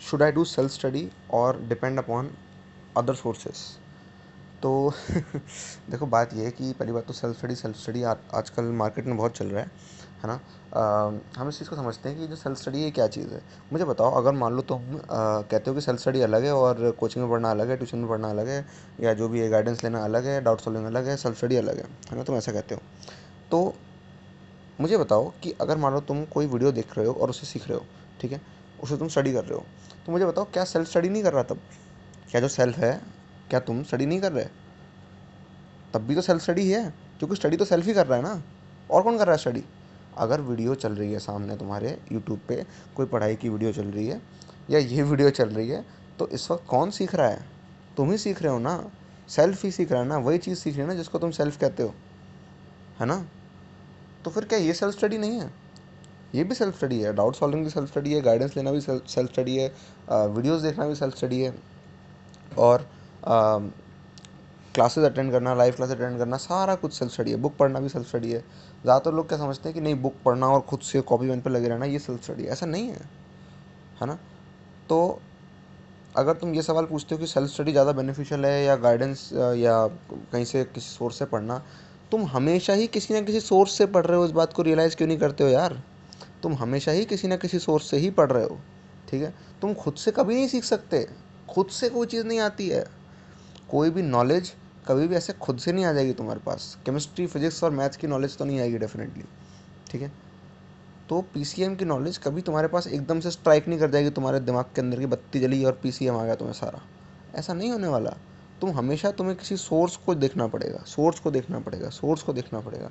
Should I do self study और depend upon other sources? तो देखो, बात ये है कि पहली बात तो सेल्फ स्टडी आजकल मार्केट में बहुत चल रहा है ना। हम इस चीज़ को समझते हैं कि जो सेल्फ स्टडी है क्या चीज़ है। मुझे बताओ, अगर मान लो तुम कहते हो कि सेल्फ स्टडी अलग है और कोचिंग में पढ़ना अलग है, ट्यूशन में पढ़ना अलग है, या जो भी है गाइडेंस लेना अलग है, डाउट सॉल्विंग अलग है, सेल्फ स्टडी अलग है ना, तुम ऐसा कहते हो। तो मुझे बताओ कि अगर मान लो तुम कोई वीडियो देख रहे हो और उसे सीख रहे हो, ठीक है, उसे तुम स्टडी कर रहे हो, तो मुझे बताओ क्या सेल्फ स्टडी नहीं कर रहा तब? क्या जो सेल्फ है, क्या तुम स्टडी नहीं कर रहे? तब भी तो सेल्फ स्टडी है, क्योंकि स्टडी तो सेल्फ ही कर रहा है ना। और कौन कर रहा है स्टडी? अगर वीडियो चल रही है सामने तुम्हारे यूट्यूब पे, कोई पढ़ाई की वीडियो चल रही है या ये वीडियो चल रही है, तो इस वक्त कौन सीख रहा है? तुम ही सीख रहे हो ना। सेल्फ ही सीख रहा है ना, वही चीज़ सीख रही है ना जिसको तुम सेल्फ कहते हो, है ना। तो फिर क्या ये सेल्फ स्टडी नहीं है? ये भी सेल्फ स्टडी है, डाउट सॉल्विंग भी सेल्फ स्टडी है, गाइडेंस लेना भी सेल्फ स्टडी है, वीडियोस देखना भी सेल्फ स्टडी है, और क्लासेस अटेंड करना, लाइव क्लास अटेंड करना, सारा कुछ सेल्फ स्टडी है। बुक पढ़ना भी सेल्फ स्टडी है। ज़्यादातर लोग क्या समझते हैं कि नहीं, बुक पढ़ना और खुद से कॉपी पेन पर लगे रहना ये सेल्फ स्टडी है। ऐसा नहीं है ना। तो अगर तुम ये सवाल पूछते हो कि सेल्फ स्टडी ज़्यादा बेनिफिशियल है या गाइडेंस या कहीं से किसी सोर्स से पढ़ना, तुम हमेशा ही किसी ना किसी सोर्स से पढ़ रहे हो। इस बात को रियलाइज़ क्यों नहीं करते हो यार? तुम हमेशा ही किसी ना किसी सोर्स से ही पढ़ रहे हो, ठीक है। तुम खुद से कभी नहीं सीख सकते, खुद से कोई चीज़ नहीं आती है। कोई भी नॉलेज कभी भी ऐसे खुद से नहीं आ जाएगी तुम्हारे पास। केमिस्ट्री, फिजिक्स और मैथ्स की नॉलेज तो नहीं आएगी डेफिनेटली, ठीक है। तो पीसीएम की नॉलेज कभी तुम्हारे पास एकदम से स्ट्राइक नहीं कर जाएगी तुम्हारे दिमाग के अंदर की बत्ती जली और पीसीएम आ गया तुम्हें सारा। ऐसा नहीं होने वाला। तुम्हें किसी सोर्स को देखना पड़ेगा, सोर्स को देखना पड़ेगा, सोर्स को देखना पड़ेगा।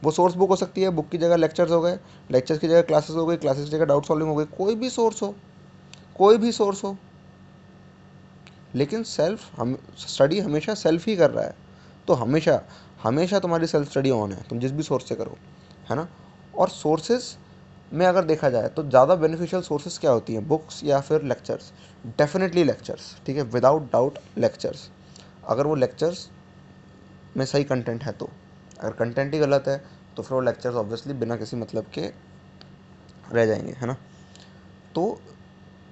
वो सोर्स बुक हो सकती है, बुक की जगह लेक्चर्स हो गए, लेक्चर्स की जगह क्लासेस हो गई, क्लासेस की जगह डाउट सॉल्विंग हो गई, कोई भी सोर्स हो, कोई भी सोर्स हो। लेकिन सेल्फ हम स्टडी हमेशा सेल्फ ही कर रहा है। तो हमेशा हमेशा तुम्हारी सेल्फ स्टडी ऑन है, तुम जिस भी सोर्स से करो, है ना। और सोर्सेज में अगर देखा जाए तो ज़्यादा बेनिफिशियल सोर्सेज क्या होती हैं, बुक्स या फिर लेक्चर्स? डेफिनेटली लेक्चर्स, ठीक है, विदाउट डाउट लेक्चर्स। अगर वो लेक्चर्स में सही कंटेंट है तो। अगर कंटेंट ही गलत है तो फिर वो लेक्चर्स ऑब्वियसली बिना किसी मतलब के रह जाएंगे, है ना। तो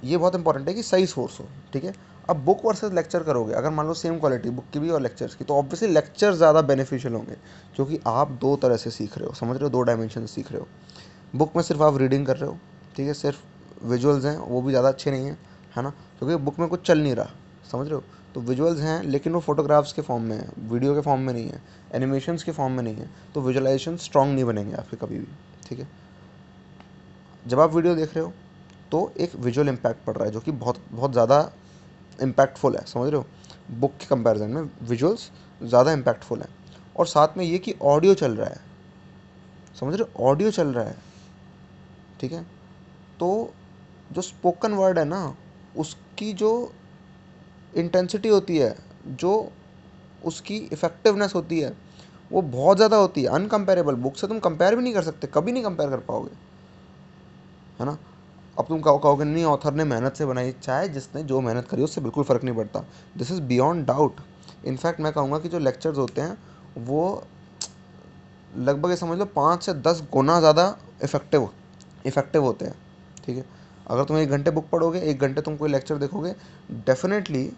ये बहुत इंपॉर्टेंट है कि सही सोर्स हो, ठीक है। अब बुक वर्सेस लेक्चर करोगे, अगर मान लो सेम क्वालिटी बुक की भी और लेक्चर्स की, तो ऑब्वियसली लेक्चर ज़्यादा बेनिफिशियल होंगे, क्योंकि आप दो तरह से सीख रहे हो, समझ रहे हो, दो डायमेंशन से सीख रहे हो। बुक में सिर्फ आप रीडिंग कर रहे हो, ठीक है, सिर्फ विजुअल्स हैं, वो भी ज़्यादा अच्छे नहीं हैं, है ना, क्योंकि बुक में कुछ चल नहीं रहा, समझ रहे हो। तो विजुअल्स हैं लेकिन वो फोटोग्राफ्स के फॉर्म में है, वीडियो के फॉर्म में नहीं है, एनिमेशंस के फॉर्म में नहीं है, तो विजुअलाइजेशन स्ट्रॉन्ग नहीं बनेंगे आपके कभी भी, ठीक है। जब आप वीडियो देख रहे हो तो एक विजुअल इम्पैक्ट पड़ रहा है जो कि बहुत बहुत ज़्यादा इम्पैक्टफुल है, समझ रहे हो। बुक के कंपैरिजन में विजुअल्स ज़्यादा इम्पैक्टफुल है। और साथ में ये कि ऑडियो चल रहा है, समझ रहे हो, ऑडियो चल रहा है, ठीक है। तो जो स्पोकन वर्ड है ना, उसकी जो इंटेंसिटी होती है, जो उसकी इफ़ेक्टिवनेस होती है, वो बहुत ज़्यादा होती है, अनकम्पेरेबल। बुक से तुम कंपेयर भी नहीं कर सकते, कभी नहीं कंपेयर कर पाओगे, है ना। अब तुम कहोगे नहीं, ऑथर ने मेहनत से बनाई, चाहे जिसने जो मेहनत करी उससे बिल्कुल फ़र्क नहीं पड़ता। This is beyond doubt. In fact मैं कहूँगा कि जो लेक्चर्स होते हैं वो लगभग ये समझ लो 5 से 10 गुना ज़्यादा इफ़ेक्टिव इफ़ेक्टिव होते हैं, ठीक है। अगर तुम 1 घंटे बुक पढ़ोगे, 1 घंटे तुम कोई लेक्चर देखोगे, डेफिनेटली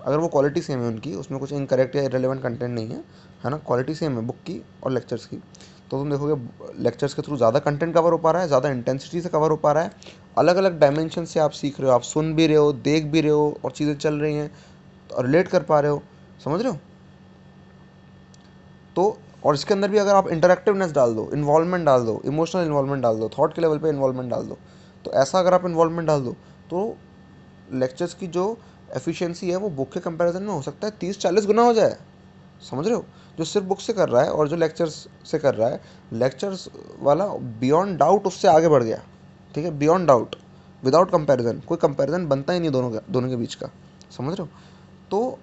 अगर वो क्वालिटी सेम है उनकी, उसमें कुछ इनकरेक्ट या इरेलीवेंट कंटेंट नहीं है ना, क्वालिटी सेम है बुक की और लेक्चर्स की, तो तुम देखोगे लेक्चर्स के थ्रू ज़्यादा कंटेंट कवर हो पा रहा है, ज़्यादा इंटेंसिटी से कवर हो पा रहा है, अलग अलग डायमेंशन से आप सीख रहे हो, आप सुन भी रहे हो, देख भी रहे हो, और चीज़ें चल रही हैं तो रिलेट कर पा रहे हो, समझ रहे हो। तो और इसके अंदर भी अगर आप इंटरेक्टिवनेस डाल दो, इन्वॉल्वमेंट डाल दो, इमोशनल इन्वॉल्वमेंट डाल दो, थॉट के लेवल पे इन्वॉल्वमेंट डाल दो, तो ऐसा अगर आप इन्वॉल्वमेंट डाल दो, तो लेक्चर्स की जो एफिशिएंसी है वो बुक के कंपैरिजन में हो सकता है 30-40 गुना हो जाए, समझ रहे हो। जो सिर्फ बुक से कर रहा है और जो लेक्चर्स से कर रहा है, लेक्चर्स वाला बियॉन्ड डाउट उससे आगे बढ़ गया, ठीक है, बियॉन्ड डाउट, विदाउट कंपैरिजन। कोई कंपैरिजन बनता ही नहीं दोनों के बीच का, समझ रहे हो। तो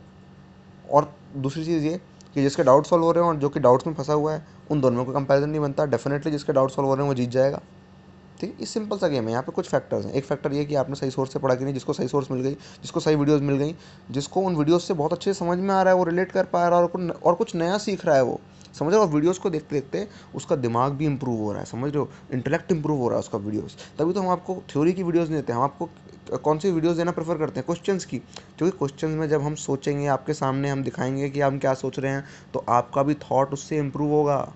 और दूसरी चीज़ ये कि जिसके डाउट सॉल्व हो रहे हैं और जो कि डाउट्स में फंसा हुआ है, उन दोनों में कोई कंपैरिजन नहीं बनता। डेफिनेटली जिसके डाउट सॉल्व हो रहे हैं वो जीत जाएगा, ठीक है। इस सिंपल सा गेम है। यहाँ पे कुछ फैक्टर्स हैं। एक फैक्टर ये कि आपने सही सोर्स से पढ़ा कि नहीं, जिसको सही सोर्स मिल गई, जिसको सही वीडियोस मिल गई, जिसको उन वीडियोस से बहुत अच्छे से समझ में आ रहा है, वो रिलेट कर पा रहा है और कुछ नया सीख रहा है वो, समझ रहे हो। और वीडियोस को देखते देखते उसका दिमाग भी इंप्रूव हो रहा है, समझ रहे हो, इंटेलेक्ट इंप्रूव हो रहा है उसका वीडियोस। तभी तो हम आपको थ्योरी की वीडियोस नहीं देते, हम आपको कौन सी वीडियोस देना प्रेफर करते हैं? क्वेश्चंस की, क्योंकि क्वेश्चंस में जब हम सोचेंगे, आपके सामने हम दिखाएंगे कि हम क्या सोच रहे हैं, तो आपका भी थॉट उससे इम्प्रूव होगा।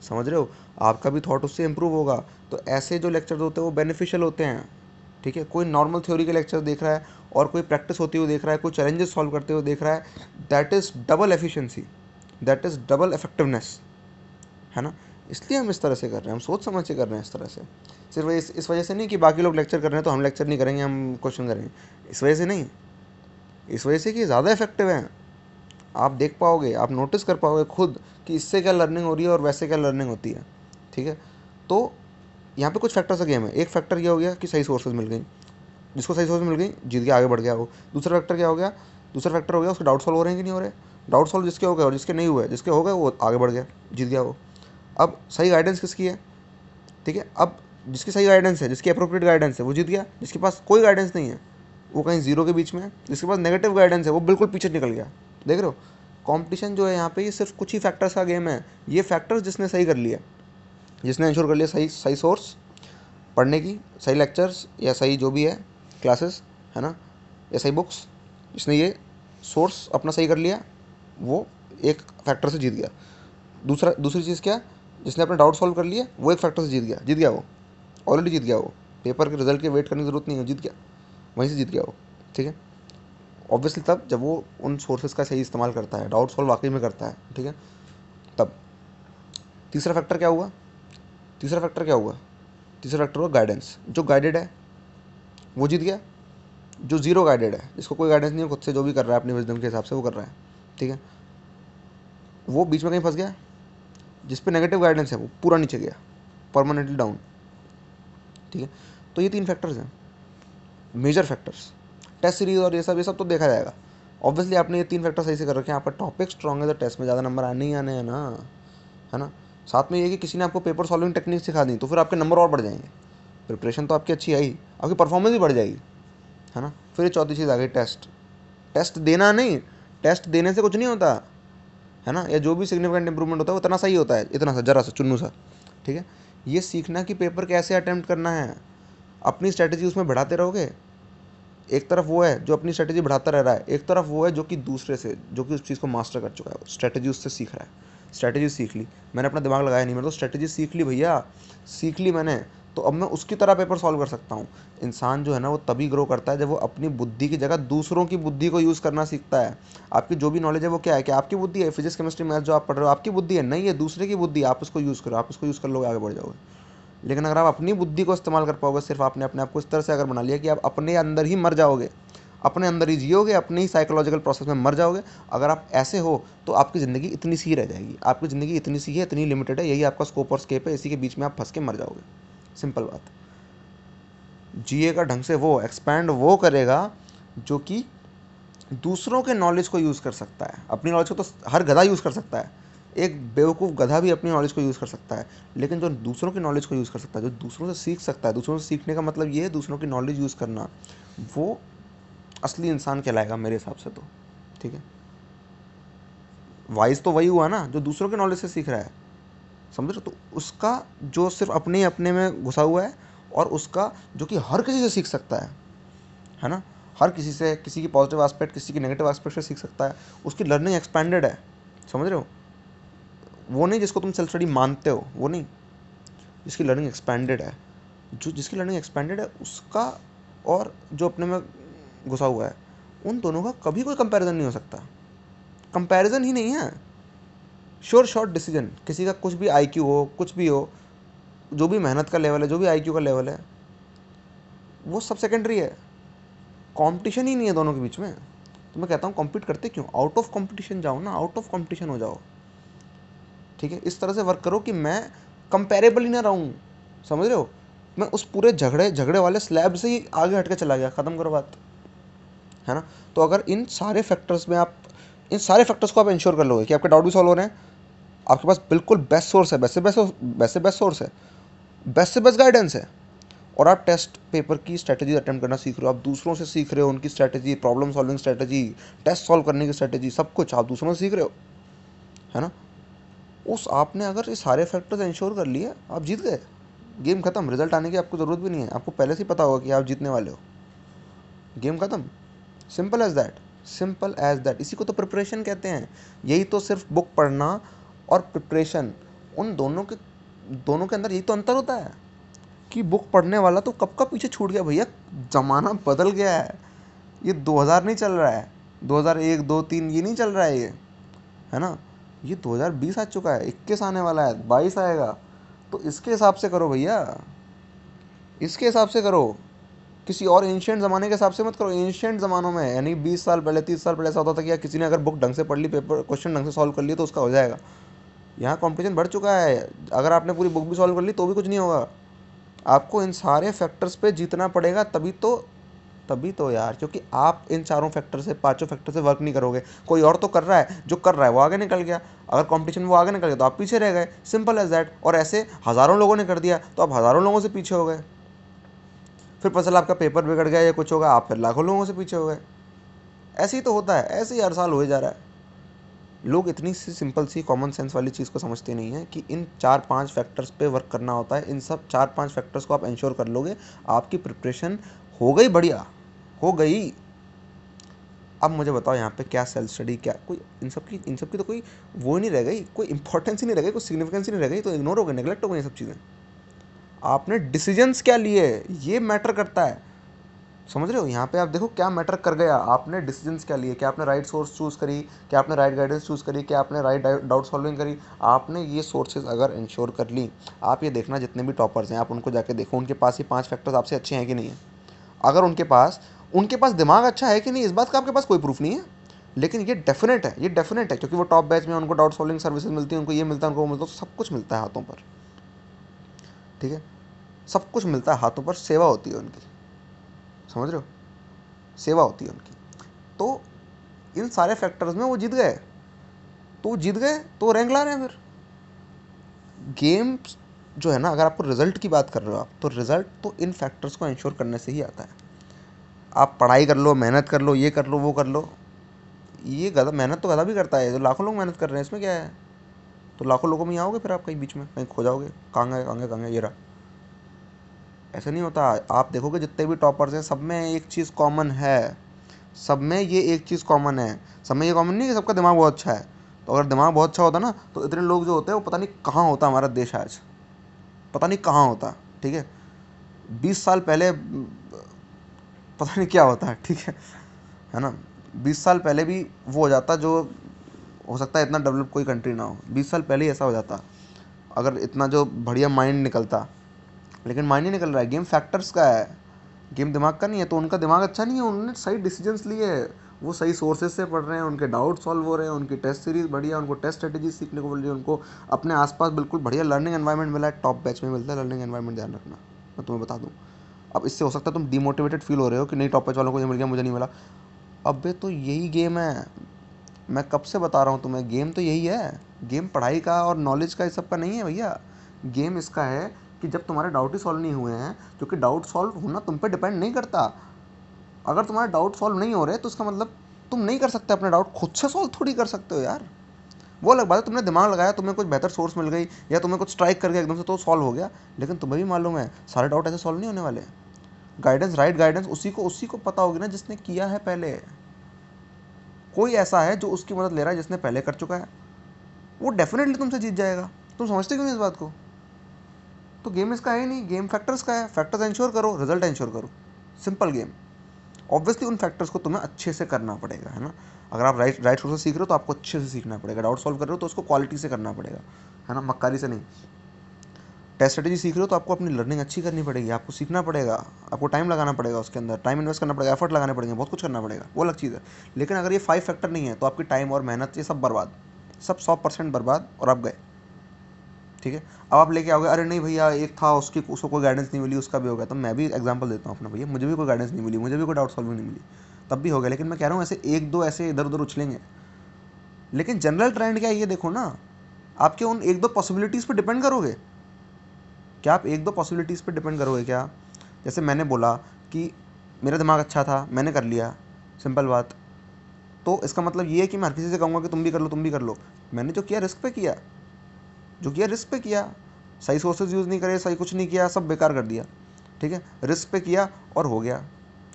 समझ रहे हो? आपका भी थॉट उससे इम्प्रूव होगा। तो ऐसे जो लेक्चर्स होते हैं वो बेनिफिशियल होते हैं। ठीक है, कोई नॉर्मल थ्योरी के लेक्चर देख रहा है और कोई प्रैक्टिस होती हुई देख रहा है, कोई चैलेंजेस सॉल्व करते हुए देख रहा है, that is double efficiency, that is double effectiveness, है ना? इसलिए हम इस तरह से कर रहे हैं, हम सोच समझ के कर रहे हैं इस तरह से। सिर्फ इस वजह से नहीं कि बाकी लोग लेक्चर कर रहे हैं तो हम लेक्चर नहीं करेंगे, हम क्वेश्चन करेंगे, इस वजह से नहीं। इस वजह से कि ज़्यादा इफेक्टिव हैं। आप देख पाओगे, आप नोटिस कर पाओगे खुद कि इससे क्या लर्निंग हो रही है और वैसे क्या लर्निंग होती है। ठीक है, तो यहाँ पे कुछ फैक्टर्स का गेम है। एक फैक्टर ये हो गया कि सही सोर्सेज मिल गई, जिसको सही सोर्स मिल गई जीत गया, आगे बढ़ गया वो। दूसरा फैक्टर क्या हो गया? दूसरा फैक्टर हो गया उसके डाउट सॉल्व हो रहे हैं कि नहीं हो रहे। डाउट सॉल्व जिसके हो गए और जिसके नहीं हुए, जिसके हो गए वो आगे बढ़ गया, जीत गया वो। अब सही गाइडेंस किसकी है? ठीक है, अब जिसकी सही गाइडेंस है, जिसकी अप्रोप्रिएट गाइडेंस है, वो जीत गया। जिसके पास कोई गाइडेंस नहीं है वो कहीं जीरो के बीच में है। जिसके पास नेगेटिव गाइडेंस है वो बिल्कुल पीछे निकल गया। देख रहे हो, कंपटीशन जो है यहाँ पे ये सिर्फ कुछ ही फैक्टर्स का गेम है। ये फैक्टर्स जिसने सही कर लिया, जिसने इंश्योर कर लिया सही सही सोर्स पढ़ने की, सही लेक्चर्स या सही जो भी है क्लासेस, है ना, या सही बुक्स, जिसने ये सोर्स अपना सही कर लिया, वो एक फैक्टर से जीत गया। दूसरी चीज़ क्या? जिसने अपना डाउट सॉल्व कर लिया वो एक फैक्टर से जीत गया वो, ऑलरेडी जीत गया वो। पेपर के रिजल्ट के वेट करने की ज़रूरत नहीं है, जीत गया, वहीं से जीत गया वो। ठीक है, ऑब्वियसली तब जब वो उन सोर्सेज का सही इस्तेमाल करता है, डाउट सॉल्व वाकई में करता है। ठीक है, तब तीसरा फैक्टर क्या हुआ? तीसरा फैक्टर हुआ गाइडेंस। जो गाइडेड है वो जीत गया, जो जीरो गाइडेड है, जिसको कोई गाइडेंस नहीं है, खुद से जो भी कर रहा है अपनी विजडम के हिसाब से वो कर रहा है, ठीक है, वो बीच में कहीं फंस गया। जिस पे नेगेटिव गाइडेंस है वो पूरा नीचे गया, परमानेंटली डाउन। ठीक है, तो ये तीन फैक्टर्स हैं, मेजर फैक्टर्स। टेस्ट सीरीज और ये सब तो देखा जाएगा। ऑब्वियसली आपने ये तीन फैक्टर सही से कर रखे हैं, आपका टॉपिक स्ट्रॉन्ग है तो टेस्ट में ज़्यादा नंबर आने ही आने हैं ना, है ना। साथ में ये कि किसी ने आपको पेपर सॉल्विंग टेक्निक सिखा दी तो फिर आपके नंबर और बढ़ जाएंगे। प्रिपरेशन तो आपकी अच्छी आई, आपकी परफॉर्मेंस भी बढ़ जाएगी, है ना। फिर ये चौथी चीज़ आ गई टेस्ट। टेस्ट देना नहीं, टेस्ट देने से कुछ नहीं होता, है ना, या जो भी सिग्निफिकेंट इंप्रूवमेंट होता है वो इतना सही होता है, इतना सा जरा सा चुन्नू सा। ठीक है, ये सीखना कि पेपर कैसे अटेम्प्ट करना है, अपनी स्ट्रेटजी उसमें बढ़ाते रहोगे। एक तरफ वो है जो अपनी स्ट्रेटजी बढ़ाता रह रहा है, एक तरफ वो है जो कि दूसरे से, जो कि उस चीज़ को मास्टर कर चुका है, स्ट्रेटजी उससे सीख रहा है। स्ट्रेटजी सीख ली मैंने, अपना दिमाग लगाया नहीं, मैंने तो स्ट्रेटजी सीख ली भैया, सीख ली मैंने, तो अब मैं उसकी तरह पेपर सॉल्व कर सकता हूँ। इंसान जो है ना वो तभी ग्रो करता है जब वो अपनी बुद्धि की जगह दूसरों की बुद्धि को यूज़ करना सीखता है। आपकी जो भी नॉलेज है वो क्या है, कि आपकी बुद्धि है, फिजिक्स केमिस्ट्री मैथ जो आप पढ़ रहे हो आपकी बुद्धि है, नहीं है दूसरे की बुद्धि। आप उसको यूज़ करो, आप उसको यूज़ कर लोगे, आगे बढ़ जाओगे। लेकिन अगर आप अपनी बुद्धि को इस्तेमाल कर पाओगे, सिर्फ आपने अपने आप को इस तरह से अगर बना लिया कि आप अपने अंदर ही मर जाओगे, अपने अंदर ही जियोगे, अपने ही साइकोलॉजिकल प्रोसेस में मर जाओगे, अगर आप ऐसे हो तो आपकी ज़िंदगी इतनी सी रह जाएगी। आपकी ज़िंदगी इतनी सी है, इतनी लिमिटेड है, यही आपका स्कोप और स्केप है, इसी के बीच में आप फंस के मर जाओगे। सिंपल बात। जिएगा ढंग से वो, एक्सपैंड वो करेगा जो कि दूसरों के नॉलेज को यूज़ कर सकता है। अपनी नॉलेज को तो हर गधा यूज़ कर सकता है, एक बेवकूफ़ गधा भी अपनी नॉलेज को यूज़ कर सकता है, लेकिन जो दूसरों की नॉलेज को यूज़ कर सकता है, जो दूसरों से सीख सकता है, दूसरों से सीखने का मतलब ये है दूसरों की नॉलेज यूज़ करना, वो असली इंसान कहलाएगा मेरे हिसाब से तो। ठीक है, वाइज तो वही हुआ ना जो दूसरों के नॉलेज से सीख रहा है, समझ रहे हो? तो उसका जो सिर्फ अपने अपने में घुसा हुआ है, और उसका जो कि हर किसी से सीख सकता है ना, हर किसी से, किसी की पॉजिटिव एस्पेक्ट, किसी की नेगेटिव एस्पेक्ट से सीख सकता है, उसकी लर्निंग एक्सपेंडेड है। समझ रहे हो? वो नहीं जिसको तुम सेल्फ स्टडी मानते हो, वो नहीं, जिसकी लर्निंग एक्सपेंडेड है, जो जिसकी लर्निंग एक्सपेंडेड है उसका और जो अपने में घुसा हुआ है, उन दोनों का कभी कोई कंपैरिजन नहीं हो सकता। कंपैरिजन ही नहीं है, श्योर शॉर्ट डिसीजन। किसी का कुछ भी आईक्यू हो, कुछ भी हो, जो भी मेहनत का लेवल है, जो भी आईक्यू का लेवल है, वो सब सेकेंडरी है। कंपटीशन ही नहीं है दोनों के बीच में। तो मैं कहता हूँ कॉम्पीट करते क्यों, आउट ऑफ कंपटीशन जाओ ना, आउट ऑफ कंपटीशन हो जाओ। ठीक है, इस तरह से वर्क करो कि मैं कंपेरेबल ही ना रहूँ। समझ रहे हो? मैं उस पूरे झगड़े झगड़े वाले स्लैब से ही आगे हट के चला गया, ख़त्म करो बात, है ना। तो अगर इन सारे फैक्टर्स में आप, इन सारे फैक्टर्स को आप इंश्योर कर लोगे कि आपके डाउट भी सॉल्व हो रहे हैं, आपके पास बिल्कुल बेस्ट सोर्स है, बेस्ट से बेस्ट सोर्स है, बेस्ट से बेस्ट गाइडेंस है, और आप टेस्ट पेपर की स्ट्रैटेजी अटेम्प्ट करना सीख रहे हो, आप दूसरों से सीख रहे हो, उनकी strategy, problem solving strategy, test solve करने की स्ट्रैटेजी, सब कुछ आप दूसरों से सीख रहे हो, है ना। उस आपने अगर ये सारे फैक्टर्स इंश्योर कर लिए, आप जीत गए, गेम खत्म। रिजल्ट आने की आपको ज़रूरत भी नहीं है, आपको पहले से ही पता होगा कि आप जीतने वाले हो। गेम खत्म। Simple as that, simple as that. इसी को तो प्रिपरेशन कहते हैं। यही तो सिर्फ बुक पढ़ना और प्रिपरेशन, उन दोनों के अंदर यही तो अंतर होता है कि बुक पढ़ने वाला तो कब का पीछे छूट गया भैया। ज़माना बदल गया है। ये 2000 नहीं चल रहा है, 2001 2 3 ये नहीं चल रहा है ना। ये 2020 आ चुका है, 21 आने वाला है, 22 आएगा। तो इसके हिसाब से करो भैया, इसके हिसाब से करो। किसी और एंशियंट ज़माने के हिसाब से मत करो। एंशियंट ज़मानों में यानी 20 साल पहले 30 साल पहले ऐसा होता था कि यार किसी ने अगर बुक ढंग से पढ़ ली, पेपर क्वेश्चन ढंग से सॉल्व कर लिए तो उसका हो जाएगा। यहाँ कंपटीशन बढ़ चुका है, अगर आपने पूरी बुक भी सॉल्व कर ली तो भी कुछ नहीं होगा। आपको इन सारे फैक्टर्स पे जीतना पड़ेगा, तभी तो यार, क्योंकि आप इन चारों फैक्टर से, पांचों फैक्टर से वर्क नहीं करोगे। कोई और तो कर रहा है, जो कर रहा है वो आगे निकल गया। अगर कंपटीशन में वो आगे निकल गया तो आप पीछे रह गए, सिंपल एज दैट। और ऐसे हज़ारों लोगों ने कर दिया तो आप हज़ारों लोगों से पीछे हो गए। फिर पता चला आपका पेपर बिगड़ गया या कुछ होगा, आप फिर लाखों लोगों से पीछे हो गए। ऐसे ही तो होता है, ऐसे ही हर साल हो जा रहा है। लोग इतनी सी सिंपल सी कॉमन सेंस वाली चीज़ को समझते नहीं है कि इन 4-5 फैक्टर्स पे वर्क करना होता है। इन सब 4-5 फैक्टर्स को आप इंश्योर कर लोगे, आपकी प्रिपरेशन हो गई बढ़िया, हो गई। अब मुझे बताओ यहाँ पे क्या सेल्फ स्टडी, क्या कोई इन सब की तो कोई वो ही नहीं रह गई, कोई इंपॉर्टेंस ही नहीं रह गई, कोई सिग्निफिकेंस ही नहीं रह गई। तो इग्नोर हो गए, नेगलेक्ट हो गई ये सब चीज़ें। आपने डिसीजंस क्या लिए, ये मैटर करता है। समझ रहे हो, यहाँ पे आप देखो क्या मैटर कर गया। आपने डिसीजंस क्या लिए, क्या आपने राइट सोर्स चूज़ करी, क्या आपने राइट गाइडेंस चूज़ करी, क्या आपने राइट डाउट सॉल्विंग करी। आपने ये सोर्सेज अगर इंश्योर कर ली, आप ये देखना जितने भी टॉपर्स हैं आप उनको जाके देखो, उनके पास ये 5 फैक्टर्स आपसे अच्छे हैं कि नहीं है। अगर उनके पास दिमाग अच्छा है कि नहीं, इस बात का आपके पास कोई प्रूफ नहीं है, लेकिन ये डेफिनेट है, ये डेफिनेट है, क्योंकि वो टॉप बैच में, उनको डाउट सॉल्विंग सर्विसेज मिलती है, उनको ये मिलता है, उनको वो मिलता है, सब कुछ मिलता है हाथों पर। ठीक है, सब कुछ मिलता है हाथों पर, सेवा होती है उनकी। समझ रहे हो, सेवा होती है उनकी। तो इन सारे फैक्टर्स में वो जीत गए, तो रैंक ला रहे हैं। फिर गेम जो है ना, अगर आपको रिजल्ट की बात कर रहे हो आप, तो रिजल्ट तो इन फैक्टर्स को इंश्योर करने से ही आता है। आप पढ़ाई कर लो, मेहनत कर लो, ये कर लो, वो कर लो, ये गधा मेहनत तो गधा भी करता है। तो लाखों लोग मेहनत कर रहे हैं, इसमें क्या है। तो लाखों लोगों में ही आओगे, फिर आप कहीं बीच में कहीं खो जाओगे, कहाँ गए ये रहा। ऐसा नहीं होता। आप देखोगे जितने भी टॉपर्स हैं, सब में एक चीज़ कॉमन है, सब में ये एक चीज़ कॉमन है। सब में ये कॉमन नहीं कि सबका दिमाग बहुत अच्छा है। तो अगर दिमाग बहुत अच्छा होता ना, तो इतने लोग जो होते हैं वो पता नहीं कहाँ होता हमारा देश आज, पता नहीं कहाँ होता। ठीक है, 20 साल पहले पता नहीं क्या होता है। ठीक है ना। 20 साल पहले भी वो हो जाता जो, हो सकता है इतना डेवलप कोई कंट्री ना हो, 20 साल पहले ही ऐसा हो जाता अगर इतना जो बढ़िया माइंड निकलता। लेकिन माइंड नहीं निकल रहा है, गेम फैक्टर्स का है, गेम दिमाग का नहीं है। तो उनका दिमाग अच्छा नहीं है, उन्होंने सही डिसीजंस लिए है, वो सही सोर्सेज से पढ़ रहे हैं, उनके डाउट सॉल्व हो रहे हैं, उनकी टेस्ट सीरीज बढ़िया, उनको टेस्ट स्ट्रेटेजी सीखने को मिल रही है, उनको अपने आसपास बिल्कुल बढ़िया लर्निंग एनवायरनमेंट मिला है। टॉप बैच में मिलता है लर्निंग एनवायरनमेंट, ध्यान रखना, मैं तुम्हें बता दूँ। अब इससे हो सकता है तुम डिमोटिवेटेड फील हो रहे हो कि नहीं, टॉप बैच वालों को ये मिल गया, मुझे नहीं मिला। अबे तो यही गेम है, मैं कब से बता रहा हूँ तुम्हें, गेम तो यही है। गेम पढ़ाई का और नॉलेज का इस सब का नहीं है भैया। गेम इसका है कि जब तुम्हारे डाउट ही सॉल्व नहीं हुए हैं, क्योंकि डाउट सॉल्व होना तुम पे डिपेंड नहीं करता। अगर तुम्हारे डाउट सॉल्व नहीं हो रहे तो उसका मतलब तुम नहीं कर सकते अपने डाउट खुद से सॉल्व थोड़ी कर सकते हो यार। वो अलग बात है, तुमने दिमाग लगाया, तुम्हें कुछ बेहतर सोर्स मिल गई, या तुम्हें कुछ स्ट्राइक कर गया एकदम से तो सॉल्व हो गया। लेकिन तुम्हें भी मालूम है सारे डाउट ऐसे सॉल्व नहीं होने वाले। गाइडेंस, राइट गाइडेंस उसी को पता होगी ना जिसने किया है पहले। कोई ऐसा है जो उसकी मदद ले रहा है जिसने पहले कर चुका है, वो डेफिनेटली तुमसे जीत जाएगा। तुम समझते क्यों नहीं इस बात को। तो गेम इसका है ही नहीं, गेम फैक्टर्स का है। फैक्टर्स इंश्योर करो, रिजल्ट इंश्योर करो, सिंपल गेम। ऑब्वियसली उन फैक्टर्स को तुम्हें अच्छे से करना पड़ेगा, है ना। अगर आप राइट सोर्स से सीख रहे हो तो आपको अच्छे से सीखना पड़ेगा। डाउट सॉल्व कर रहे हो तो उसको क्वालिटी से करना पड़ेगा, है ना, मक्कारी से नहीं। टेस्ट स्ट्रेटेजी सीख रहे हो तो आपको अपनी लर्निंग अच्छी करनी पड़ेगी, आपको सीखना पड़ेगा, आपको टाइम लगाना पड़ेगा, उसके अंदर टाइम इन्वेस्ट करना पड़ेगा, एफर्ट लगाने पड़ेंगे, बहुत कुछ करना पड़ेगा, वो अलग चीज़ है। लेकिन अगर ये 5 फैक्टर नहीं है तो आपकी टाइम और मेहनत ये सब बर्बाद, सब 100% बर्बाद, और आप गए। ठीक है, अब आप लेके आओगे, अरे नहीं भैया एक था उसको कोई गाइडेंस नहीं मिली, उसका भी हो गया। तो मैं भी एग्जांपल देता हूँ अपना, भैया मुझे भी कोई गाइडेंस नहीं मिली, मुझे भी कोई डाउट सॉल्विंग नहीं मिली, तब भी हो गया। लेकिन मैं कह रहा हूँ ऐसे 1-2 ऐसे इधर उधर उछलेंगे। लेकिन जनरल ट्रेंड क्या है ये देखो ना, आपके उन 1-2 पॉसिबिलिटीज़ पे डिपेंड करोगे क्या, आप 1-2 पॉसिबिलिटीज़ पे डिपेंड करोगे क्या। जैसे मैंने बोला कि मेरा दिमाग अच्छा था, मैंने कर लिया, सिंपल बात। तो इसका मतलब ये है कि मैं हर किसी से कहूँगा कि तुम भी कर लो, तुम भी कर लो। मैंने जो किया रिस्क पे किया, रिस्क पे किया, सही सोर्सेज यूज़ नहीं करे, सही कुछ नहीं किया, सब बेकार कर दिया। ठीक है, रिस्क पे किया और हो गया।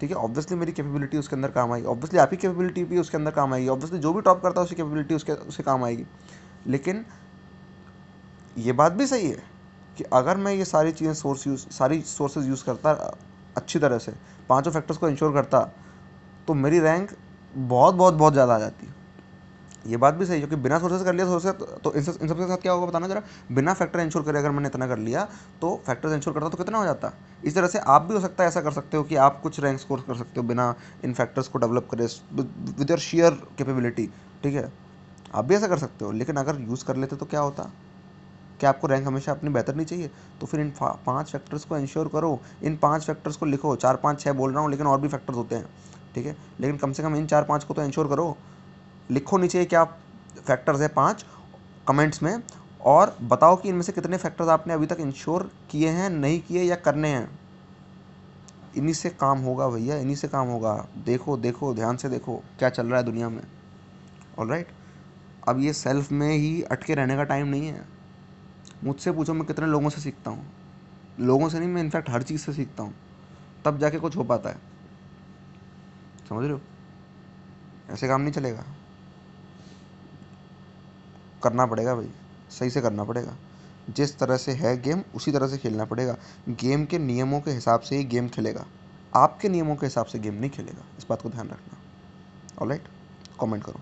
ठीक है। ऑब्वियसली मेरी कैपेबिलिटी उसके अंदर काम आएगी, ऑब्वियसली आपकी कैपेबिलिटी भी उसके अंदर काम आएगी, ऑब्वियसली जो भी टॉप करता है उसकी कैपेबिलिटी उसके काम आएगी। लेकिन ये बात भी सही है कि अगर मैं ये सारी चीज़ें सारी सोर्सेज यूज़ करता अच्छी तरह से, पांचों फैक्टर्स को इंश्योर करता, तो मेरी रैंक बहुत बहुत बहुत ज़्यादा आ जाती। ये बात भी सही है, क्योंकि बिना सोर्सेज कर लिया सोर्सेज, तो इन सबके साथ क्या होगा बताना जरा। बिना फैक्टर इंश्योर करे अगर मैंने इतना कर लिया, तो फैक्टर्स इंश्योर करता तो कितना हो जाता। इस तरह से आप भी हो सकता है ऐसा कर सकते हो कि आप कुछ रैंक स्कोर कर सकते हो बिना इन फैक्टर्स को डेवलप करे, विद योर शेयर कैपेबिलिटी। ठीक है, आप भी ऐसा कर सकते हो। लेकिन अगर यूज़ कर लेते तो क्या होता, क्या आपको रैंक हमेशा अपनी बेहतर नहीं चाहिए? तो फिर इन 5 फैक्टर्स को इंश्योर करो, इन 5 फैक्टर्स को लिखो। 4 5 6 बोल रहा हूँ, लेकिन और भी फैक्टर्स होते हैं, ठीक है। लेकिन कम से कम इन 4 5 को तो इंश्योर करो। लिखो नीचे क्या फैक्टर्स है 5 कमेंट्स में, और बताओ कि इनमें से कितने फैक्टर्स आपने अभी तक इंश्योर किए हैं, नहीं किए, या करने हैं। इन्हीं से काम होगा भैया, इन्हीं से काम होगा। देखो देखो, ध्यान से देखो क्या चल रहा है दुनिया में। ऑलराइट, अब ये सेल्फ में ही अटके रहने का टाइम नहीं है। मुझसे पूछो मैं कितने लोगों से सीखता हूँ, लोगों से नहीं, मैं इनफैक्ट हर चीज़ से सीखता हूँ, तब जाके कुछ हो पाता है। समझ रहे हो? ऐसे काम नहीं चलेगा, करना पड़ेगा भाई, सही से करना पड़ेगा। जिस तरह से है गेम उसी तरह से खेलना पड़ेगा। गेम के नियमों के हिसाब से ही गेम खेलेगा, आपके नियमों के हिसाब से गेम नहीं खेलेगा। इस बात को ध्यान रखना। ऑलराइट, कमेंट करो।